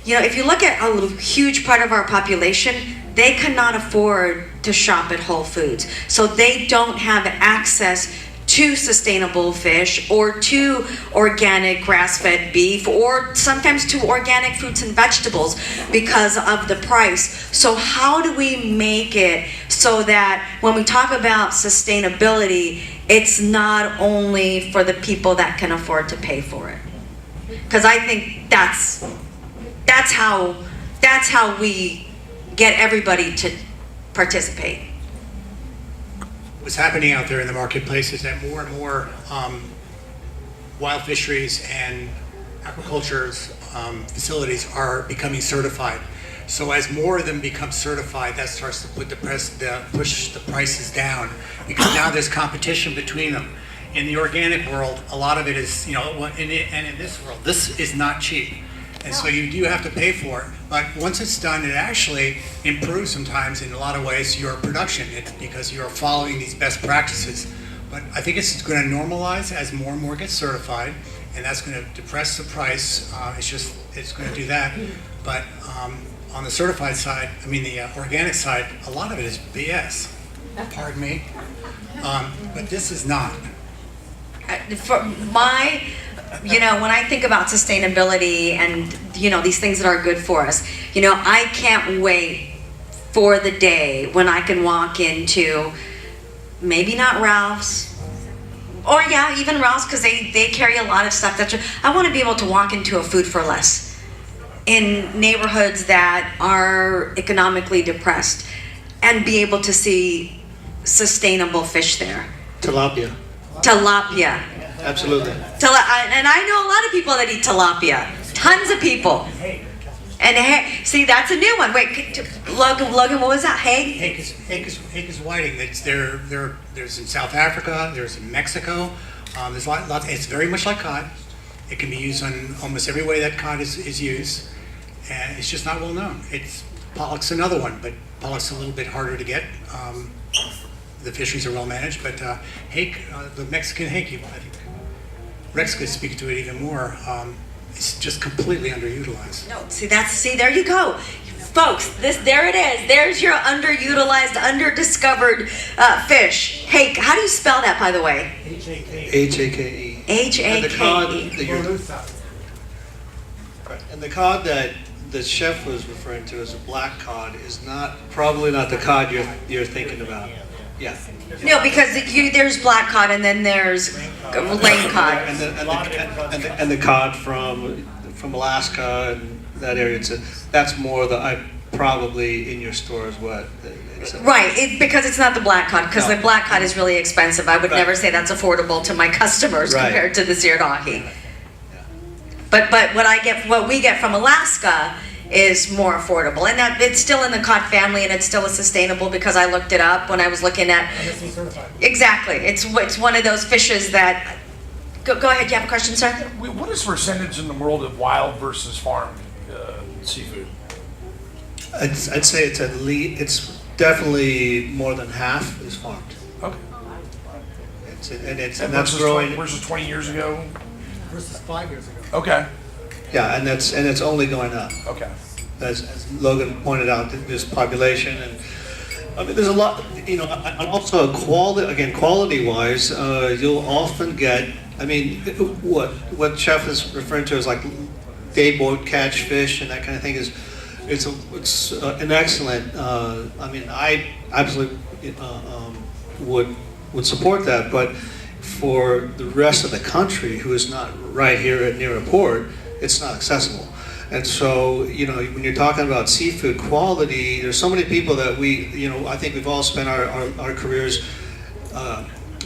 [SPEAKER 3] if you look at a huge part of our population, they cannot afford to shop at Whole Foods. So they don't have access to sustainable fish or to organic grass-fed beef or sometimes to organic fruits and vegetables because of the price. So how do we make it so that when we talk about sustainability, it's not only for the people that can afford to pay for it? Because I think that's how we get everybody to participate?
[SPEAKER 4] What's happening out there in the marketplace is that more and more wild fisheries and aquaculture facilities are becoming certified. So as more of them become certified, that starts to push the prices down, because now there's competition between them. In the organic world, a lot of it is, and in this world, this is not cheap. And so you do have to pay for it. But once it's done, it actually improves sometimes in a lot of ways your production, because you're following these best practices. But I think it's going to normalize as more and more get certified, and that's going to depress the price. It's going to do that. But on the certified side, the organic side, a lot of it is BS. Pardon me. But this is not.
[SPEAKER 3] For my, when I think about sustainability and, these things that are good for us, I can't wait for the day when I can walk into, maybe not Ralph's, or yeah, even Ralph's, because they carry a lot of stuff. I want to be able to walk into a Food for Less in neighborhoods that are economically depressed and be able to see sustainable fish there.
[SPEAKER 5] Tilapia.
[SPEAKER 3] Tilapia.
[SPEAKER 5] Absolutely.
[SPEAKER 3] And I know a lot of people that eat tilapia. Tons of people. And see, that's a new one. Wait, Logan, what was that?
[SPEAKER 4] Hake is whiting. There's in South Africa. There's in Mexico. There's lots. It's very much like cod. It can be used on almost every way that cod is used, and it's just not well known. Pollock's another one, but pollock's a little bit harder to get. The fisheries are well managed, but hake, the Mexican hake, I think Rex could speak to it even more. It's just completely underutilized.
[SPEAKER 3] No, see, there you go. Folks, there it is. There's your underutilized, underdiscovered fish. Hake, how do you spell that, by the way?
[SPEAKER 5] H-A-K-E.
[SPEAKER 3] H-A-K-E.
[SPEAKER 5] And the cod that the chef was referring to as a black cod is probably not the cod you're thinking about. Yeah.
[SPEAKER 3] No, because there's black cod and then there's lane cod.
[SPEAKER 5] And the cod from Alaska and that area. That's more probably in your store as well.
[SPEAKER 3] Right, because it's not the black cod, because the black cod is really expensive. I would
[SPEAKER 5] Right.
[SPEAKER 3] never say that's affordable to my customers
[SPEAKER 5] Right.
[SPEAKER 3] compared to the seared ahi. But what we get from Alaska is more affordable, and that it's still in the cod family, and it's still sustainable because I looked it up when I was looking at. Exactly, it's one of those fishes that. Go ahead. You have a question, sir?
[SPEAKER 9] What is the percentage in the world of wild versus farm seafood?
[SPEAKER 5] I'd say it's definitely more than half is farmed.
[SPEAKER 9] Okay.
[SPEAKER 5] And that's growing.
[SPEAKER 9] Versus 20 years ago.
[SPEAKER 4] Versus 5 years ago.
[SPEAKER 9] Okay.
[SPEAKER 5] Yeah, and it's only going up.
[SPEAKER 9] Okay.
[SPEAKER 5] As Logan pointed out, there's population, and there's a lot. And also quality-wise, you'll often get. What Chef is referring to as like day boat catch fish and that kind of thing is. It's an excellent. I absolutely would support that, but for the rest of the country who is not right here near a port, it's not accessible. And so, when you're talking about seafood quality, there's so many people that I think we've all spent our careers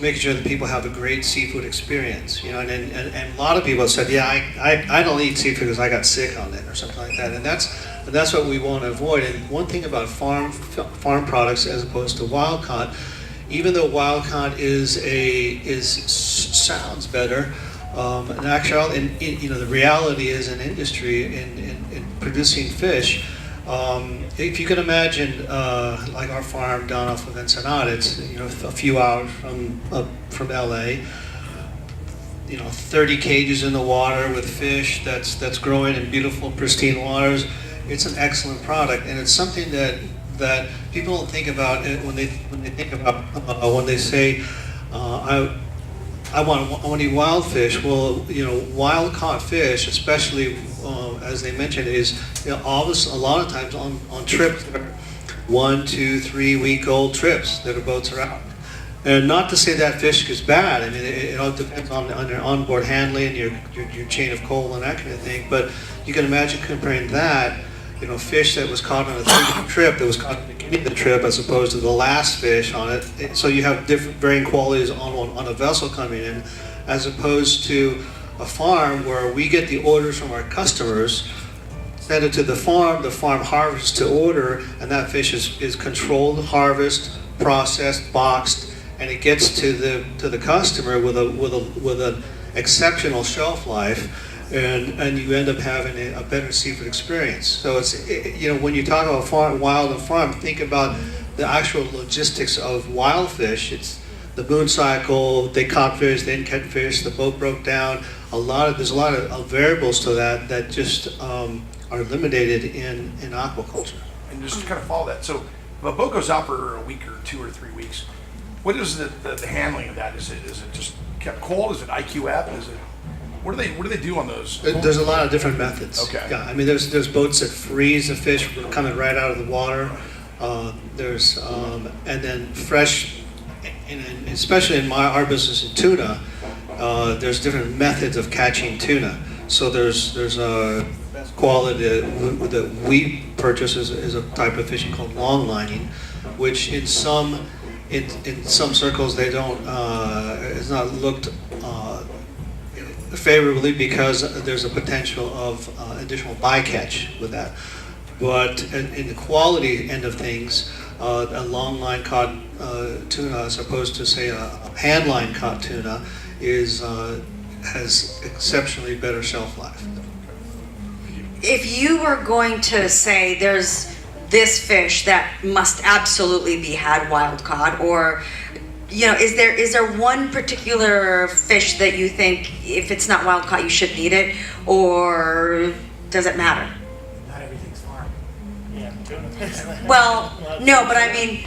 [SPEAKER 5] making sure that people have a great seafood experience. And a lot of people have said, yeah, I don't eat seafood because I got sick on it or something like that. And that's what we want to avoid. And one thing about farm products as opposed to wild caught, even though wild caught sounds better, in actuality, the reality is in industry in producing fish. If you can imagine, like our farm down off of Ensenada, it's a few hours from LA. 30 cages in the water with fish that's growing in beautiful, pristine waters. It's an excellent product, and it's something that people don't think about when they think about when they say, I want to eat wild fish. Well, wild caught fish, especially as they mentioned, is a lot of times on trips that are 1, 2, 3 week old trips that our boats are out. And not to say that fish is bad. I mean, it all depends on your onboard handling, your chain of coal, and that kind of thing. But you can imagine comparing that fish that was caught on a 3-day trip that was caught at the beginning of the trip as opposed to the last fish on it. So you have different varying qualities on a vessel coming in, as opposed to a farm where we get the orders from our customers, send it to the farm harvests to order, and that fish is controlled harvest, processed, boxed, and it gets to the customer with an exceptional shelf life. And you end up having a better seafood experience. So it's, when you talk about wild and farm, think about the actual logistics of wild fish. It's the boom cycle, they caught fish, they didn't catch fish, the boat broke down. There's a lot of variables to that just are eliminated in aquaculture.
[SPEAKER 9] And just to kind of follow that, so if a boat goes out for a week or 2 or 3 weeks, what is the handling of that? Is it just kept cold? Is it IQF? Is it what do they do on those?
[SPEAKER 5] There's a lot of different methods.
[SPEAKER 9] Okay.
[SPEAKER 5] Yeah, I mean there's boats that freeze the fish coming right out of the water. There's and then fresh, and especially in our business in tuna, there's different methods of catching tuna. So there's a quality that we purchase is a type of fishing called long lining, which in some circles they don't is not looked favorably because there's a potential of additional bycatch with that. But in the quality end of things, a long line caught tuna, as opposed to say a hand line caught tuna, has exceptionally better shelf life.
[SPEAKER 3] If you were going to say there's this fish that must absolutely be had wild caught, or is there one particular fish that you think if it's not wild caught you shouldn't eat it, or does it matter?
[SPEAKER 4] Not everything's farm.
[SPEAKER 7] Yeah, tuna.
[SPEAKER 3] Well, no, but I mean,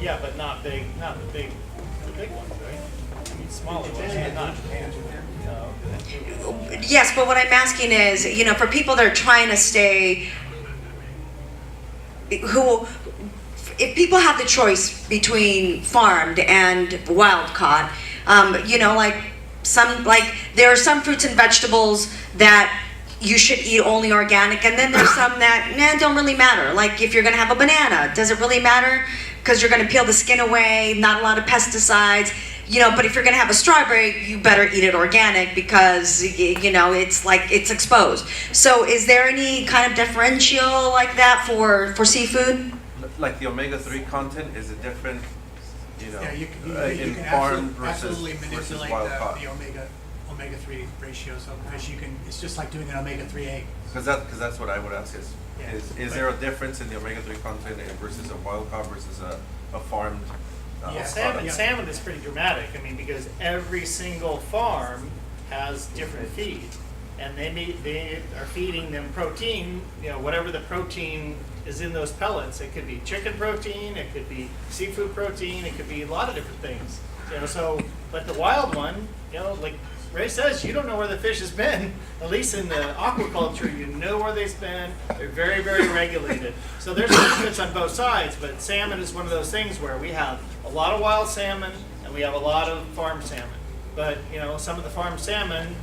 [SPEAKER 7] Yeah, but not the big ones, right? I mean, smaller ones, but not.
[SPEAKER 3] yes, but what I'm asking is, for people that are trying to stay, if people have the choice between farmed and wild caught, there are some fruits and vegetables that you should eat only organic, and then there's some that don't really matter. Like if you're gonna have a banana, does it really matter? Because you're gonna peel the skin away, not a lot of pesticides. But if you're gonna have a strawberry, you better eat it organic because it's exposed. So is there any kind of differential like that for seafood?
[SPEAKER 10] Like the omega-3 content, is it different,
[SPEAKER 4] Yeah, you
[SPEAKER 10] in
[SPEAKER 4] can
[SPEAKER 10] farm
[SPEAKER 4] absolutely
[SPEAKER 10] versus
[SPEAKER 4] manipulate
[SPEAKER 10] wild caught?
[SPEAKER 4] the omega-3 ratios of the fish. It's just like doing an omega-3 egg.
[SPEAKER 10] Because that's what I would ask is there a difference in the omega-3 content versus a wild caught versus a farmed
[SPEAKER 4] Yeah,
[SPEAKER 10] product?
[SPEAKER 7] Salmon is pretty dramatic. I mean, because every single farm has different feed, and they are feeding them protein. Whatever the protein is in those pellets. It could be chicken protein, it could be seafood protein, it could be a lot of different things. But the wild one, like Ray says, you don't know where the fish has been. At least in the aquaculture, you know where they've been. They're very, very regulated. So there's benefits on both sides, but salmon is one of those things where we have a lot of wild salmon and we have a lot of farm salmon. But some of the farm salmon,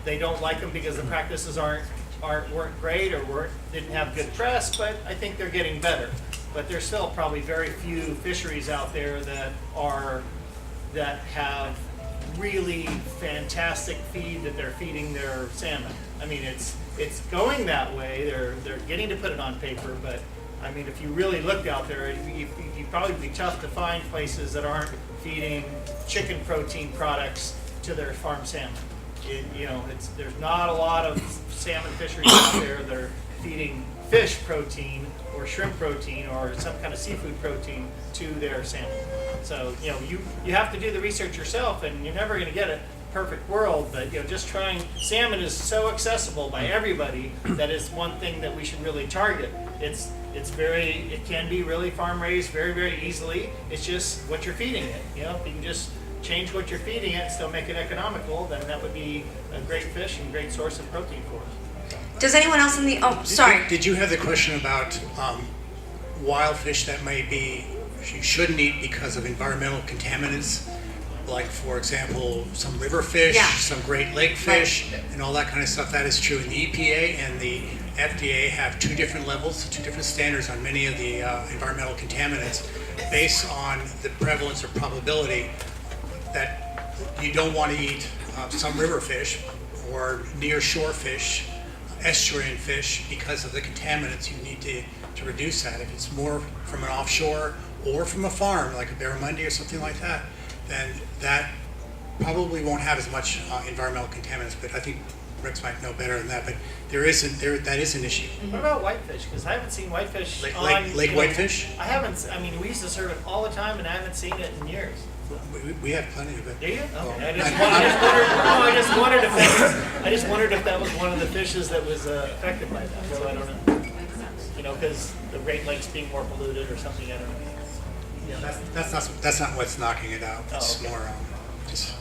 [SPEAKER 7] they don't like them because the practices weren't great or didn't have good press, but I think they're getting better. But there's still probably very few fisheries out there that have really fantastic feed that they're feeding their salmon. I mean, it's going that way. They're getting to put it on paper, but I mean, if you really looked out there, you'd probably be tough to find places that aren't feeding chicken protein products to their farm salmon. There's not a lot of salmon fisheries out there that are feeding fish protein or shrimp protein or some kind of seafood protein to their salmon. So you have to do the research yourself, and you're never going to get a perfect world. But just trying salmon is so accessible by everybody that is one thing that we should really target. It can be really farm raised very, very easily. It's just what you're feeding it. If you can just change what you're feeding it, still make it economical, then that would be a great fish and great source of protein for us.
[SPEAKER 3] Does anyone else in the, sorry.
[SPEAKER 4] Did you have the question about wild fish that you shouldn't eat because of environmental contaminants? Like, for example, some river fish,
[SPEAKER 3] Yeah.
[SPEAKER 4] some Great Lake fish, and all that kind of stuff. That is true in the EPA and the FDA have two different levels, two different standards on many of the environmental contaminants based on the prevalence or probability that you don't want to eat some river fish or near shore fish, estuarine fish, because of the contaminants. You need to reduce that. If it's more from an offshore or from a farm, like a barramundi or something like that, then that probably won't have as much environmental contaminants. But I think Rex might know better than that. But that is an issue.
[SPEAKER 11] What about whitefish? Because I haven't seen whitefish
[SPEAKER 4] Lake whitefish?
[SPEAKER 11] I haven't. I mean, we used to serve it all the time, and I haven't seen it in years.
[SPEAKER 4] We have plenty of it.
[SPEAKER 11] Do you? Okay.
[SPEAKER 4] Well,
[SPEAKER 11] I just wondered if that was one of the fishes that was affected by that. So I don't know. Because the Great Lakes being more polluted or something. I don't know.
[SPEAKER 4] Yeah, that's not what's knocking it out. It's
[SPEAKER 11] okay.
[SPEAKER 4] more just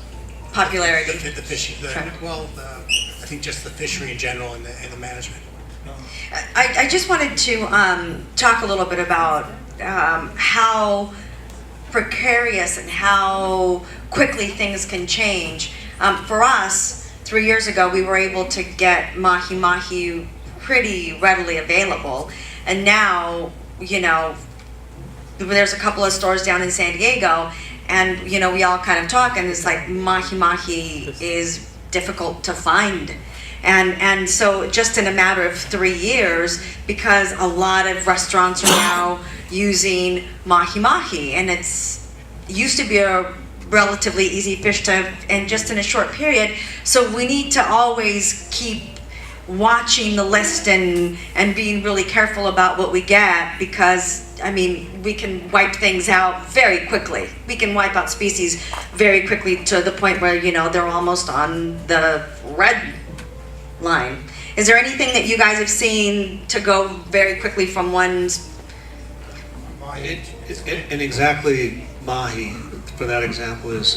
[SPEAKER 3] Popularity.
[SPEAKER 4] the fishing. I think just the fishery in general and the management.
[SPEAKER 3] I just wanted to talk a little bit about how precarious and how quickly things can change. For us, 3 years ago, we were able to get mahi-mahi pretty readily available. And now, there's a couple of stores down in San Diego, and, we all kind of talk, and it's like mahi-mahi is difficult to find. And so just in a matter of 3 years, because a lot of restaurants are now using mahi-mahi, and it used to be a relatively easy fish to, and just in a short period. So we need to always keep watching the list and being really careful about what we get, because we can wipe things out very quickly. We can wipe out species very quickly to the point where they're almost on the red line. Is there anything that you guys have seen to go very quickly from one's?
[SPEAKER 5] And exactly mahi, for that example, is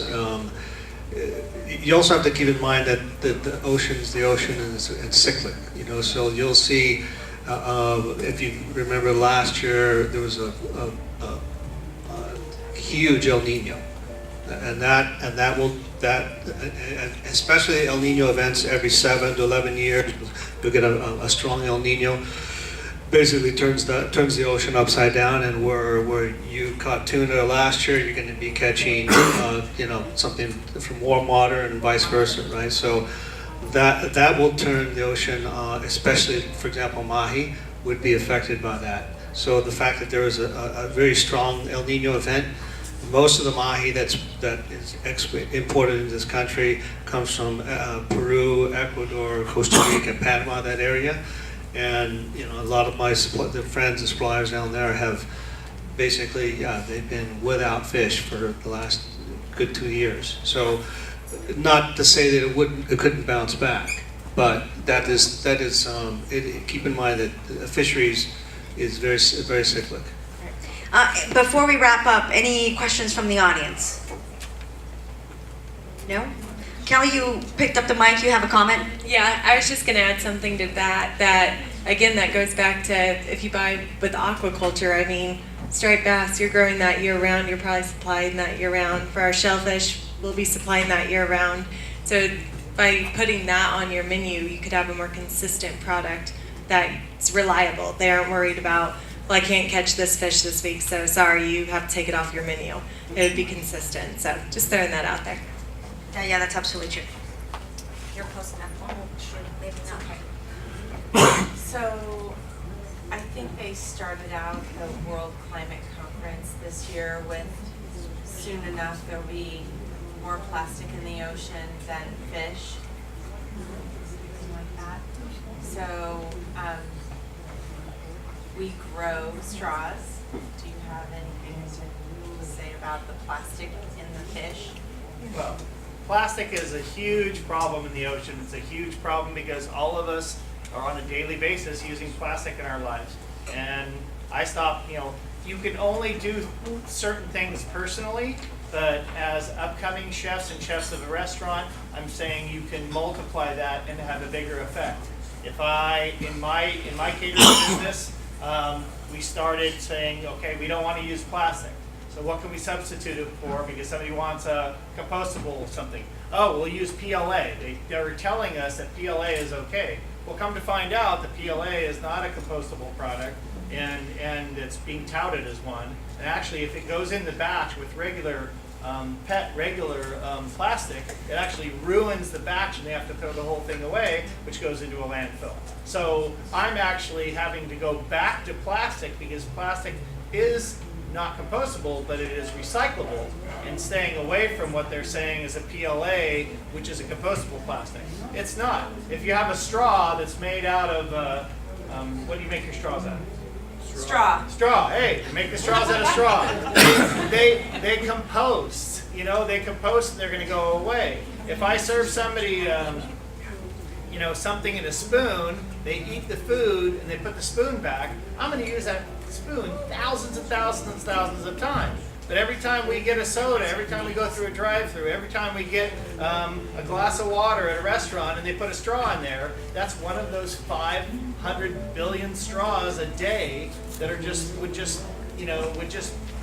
[SPEAKER 5] you also have to keep in mind that the ocean is it's cyclic. So you'll see, if you remember last year, there was a huge El Nino, and especially El Nino events every 7 to 11 years, you'll get a strong El Nino. Basically turns the ocean upside down, and where you caught tuna last year, you're going to be catching something from warm water, and vice versa, right? So that will turn the ocean, especially, for example, mahi would be affected by that. So the fact that there is a very strong El Nino event, most of the mahi that is imported in this country comes from Peru, Ecuador, Costa Rica, Panama, that area. And a lot of my the friends and suppliers down there have basically, they've been without fish for the last good 2 years. So, not to say that it couldn't bounce back, but that is keep in mind that the fisheries is very cyclic.
[SPEAKER 3] Before we wrap up, any questions from the audience? No? Kelly, you picked up the mic, you have a comment?
[SPEAKER 6] Yeah, I was just going to add something to that again, that goes back to if you buy with aquaculture, striped bass, you're growing that year round, you're probably supplying that year round. For our shellfish, we'll be supplying that year round. So by putting that on your menu, you could have a more consistent product that's reliable. They aren't worried about, well, I can't catch this fish this week, so sorry, you have to take it off your menu. It would be consistent. So just throwing that out there.
[SPEAKER 3] Yeah, that's absolutely true.
[SPEAKER 2] You're close enough.
[SPEAKER 12] So, I think they started out the World Climate Conference this year with soon enough there'll be more plastic in the ocean than fish, something like that. So, we grow straws. Do you have anything to say about the plastic in the fish?
[SPEAKER 7] Well, plastic is a huge problem in the ocean. It's a huge problem because all of us are on a daily basis using plastic in our lives. And I stopped, you can only do certain things personally, but as upcoming chefs and chefs of a restaurant, I'm saying you can multiply that and have a bigger effect. If in my catering business, we started saying, okay, we don't want to use plastic. So what can we substitute it for? Because somebody wants a compostable or something. Oh, we'll use PLA. They were telling us that PLA is okay.
[SPEAKER 11] Well, come to find out, the PLA is not a compostable product, and it's being touted as one. And actually, if it goes in the batch with regular plastic, it actually ruins the batch and they have to throw the whole thing away, which goes into a landfill. So I'm actually having to go back to plastic because plastic is not compostable, but it is recyclable, and staying away from what they're saying is a PLA, which is a compostable plastic. It's not. If you have a straw that's made out of, what do you make your straws out of?
[SPEAKER 12] Straw.
[SPEAKER 11] Straw. Hey, make the straws out of straw. They compost. You know, they compost and they're going to go away. If I serve somebody, you know, something in a spoon, they eat the food and they put the spoon back. I'm going to use that spoon thousands and thousands and thousands of times. But every time we get a soda, every time we go through a drive-through, every time we get a glass of water at a restaurant and they put a straw in there, that's one of those 500 billion straws a day that are would just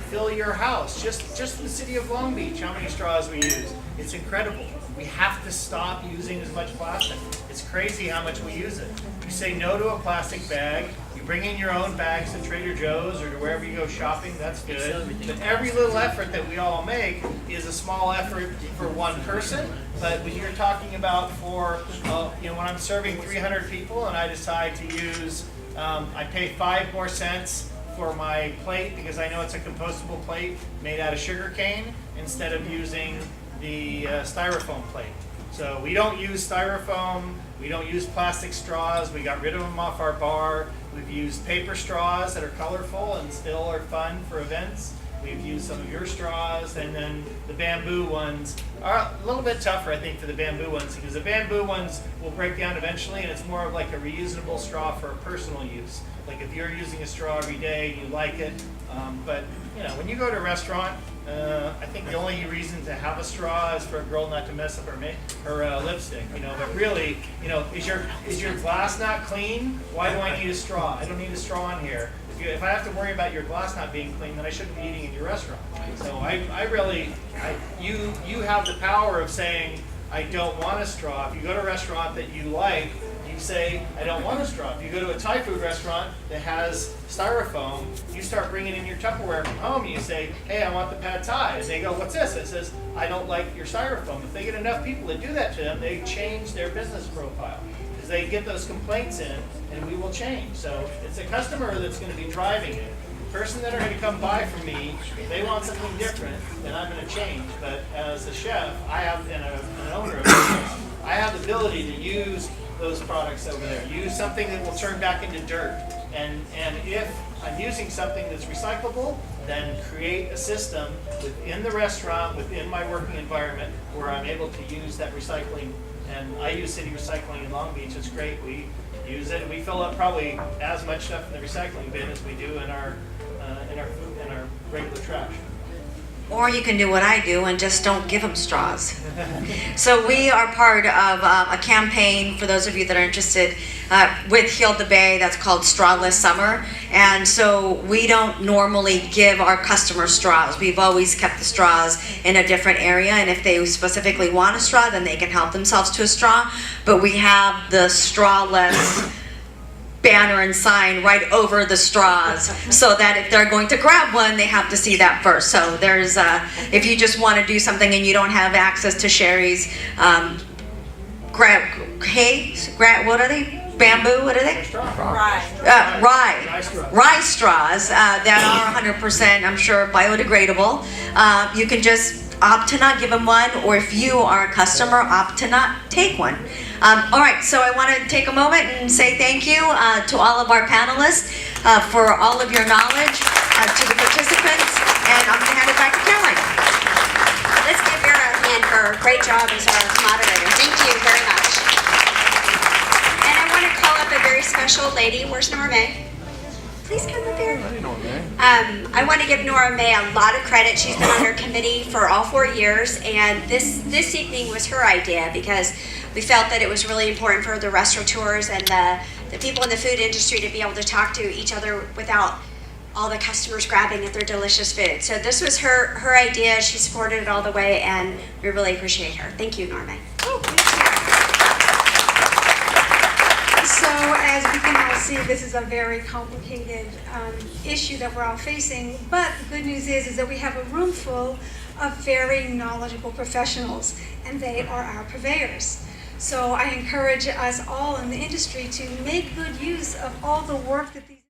[SPEAKER 11] fill your house. Just the city of Long Beach, how many straws we use. It's incredible. We have to stop using as much plastic. It's crazy how much we use it. You say no to a plastic bag. Bring in your own bags to Trader Joe's or to wherever you go shopping, that's good. But every little effort that we all make is a small effort for one person. But when you're talking about you know, when I'm serving 300 people and I decide to use, I pay 5 more cents for my plate because I know it's a compostable plate made out of sugar cane instead of using the styrofoam plate. So we don't use styrofoam, we don't use plastic straws, we got rid of them off our bar. We've used paper straws that are colorful and still are fun for events. We've used some of your straws, and then the bamboo ones are a little bit tougher, I think, for the bamboo ones, because the bamboo ones will break down eventually, and it's more of like a reusable straw for personal use. Like if you're using a straw every day, you like it, but you know, when you go to a restaurant, I think the only reason to have a straw is for a girl not to mess up her lipstick. You know, but really, you know, is your glass not clean? Why do I need a straw? I don't need a straw in here. If I have to worry about your glass not being clean, then I shouldn't be eating in your restaurant. So you have the power of saying, I don't want a straw. If you go to a restaurant that you like, you say, I don't want a straw. If you go to a Thai food restaurant that has styrofoam, you start bringing in your Tupperware from home, and you say, hey, I want the pad Thai. And they go, what's this? It says, I don't like your styrofoam. If they get enough people to do that to them, they change their business profile. Because they get those complaints in, and we will change. So it's a customer that's going to be driving it. The person that are going to come buy from me, if they want something different, then I'm going to change. But as a chef, and an owner of a business, I have the ability to use those products over there. Use something that will turn back into dirt. And if I'm using something that's recyclable, then create a system within the restaurant, within my working environment, where I'm able to use that recycling. And I use City Recycling in Long Beach. It's great. We use it. We fill up probably as much stuff in the recycling bin as we do in our regular trash.
[SPEAKER 3] Or you can do what I do and just don't give them straws. So we are part of a campaign, for those of you that are interested, with Heal the Bay that's called Strawless Summer. And so we don't normally give our customers straws. We've always kept the straws in a different area, and if they specifically want a straw, then they can help themselves to a straw. But we have the Strawless banner and sign right over the straws, so that if they're going to grab one, they have to see that first. So there's, if you just want to do something and you don't have access to Sherry's, what are they? Bamboo, what are they? Rye straws that are 100%, I'm sure, biodegradable. You can just opt to not give them one, or if you are a customer, opt to not take one. All right, so I want to take a moment and say thank you to all of our panelists for all of your knowledge, to the participants, and I'm going to hand it back to Caroline.
[SPEAKER 2] Let's give Vera a hand for her great job as our moderator. Thank you very much. And I want to call up a very special lady. Where's Nora May? Please come up here. I want to give Nora May a lot of credit. She's been on our committee for all 4 years, and this evening was her idea, because we felt that it was really important for the restaurateurs and the people in the food industry to be able to talk to each other without all the customers grabbing at their delicious food. So this was her idea. She supported it all the way, and we really appreciate her. Thank you, Nora May. So
[SPEAKER 13] as we can all see, this is a very complicated issue that we're all facing. But the good news is that we have a room full of very knowledgeable professionals, and they are our purveyors. So I encourage us all in the industry to make good use of all the work that these